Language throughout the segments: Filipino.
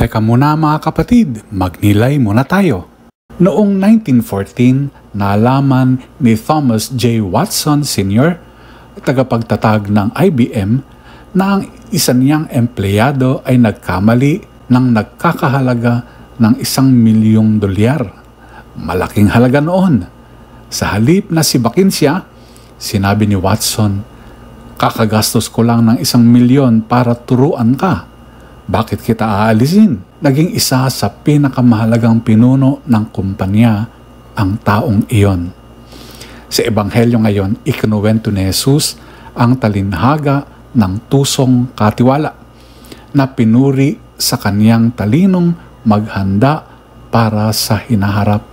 Teka muna mga kapatid, magnilay muna tayo. Noong 1914, nalaman ni Thomas J. Watson Sr., tagapagtatag ng IBM, na ang isa niyang empleyado ay nagkamali ng nagkakahalaga ng $1,000,000. Malaking halaga noon. Sa halip na sibakin siya, sinabi ni Watson, "Kakagastos ko lang ng $1,000,000 para turuan ka. Bakit kita aalisin?" Naging isa sa pinakamahalagang pinuno ng kumpanya ang taong iyon. Sa Ebanghelyo ngayon, ikinuwento ni Jesus ang talinhaga ng tusong katiwala na pinuri sa kaniyang talinong maghanda para sa hinaharap.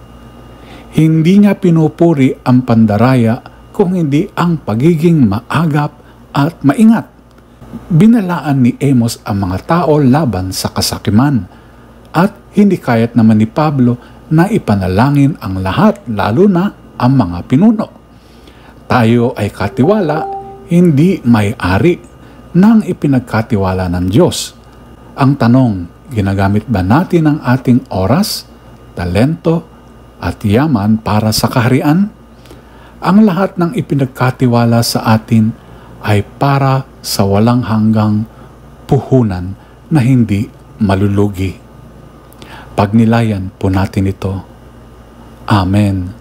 Hindi niya pinupuri ang pandaraya kung hindi ang pagiging maagap at maingat. Binalaan ni Amos ang mga tao laban sa kasakiman at hindi kayat naman ni Pablo na ipanalangin ang lahat, lalo na ang mga pinuno. Tayo ay katiwala, hindi may-ari ng ipinagkatiwala ng Diyos. Ang tanong, ginagamit ba natin ang ating oras, talento at yaman para sa kaharian? Ang lahat ng ipinagkatiwala sa atin ay para sa walang hanggang puhunan na hindi malulugi. Pagnilayan po natin ito. Amen.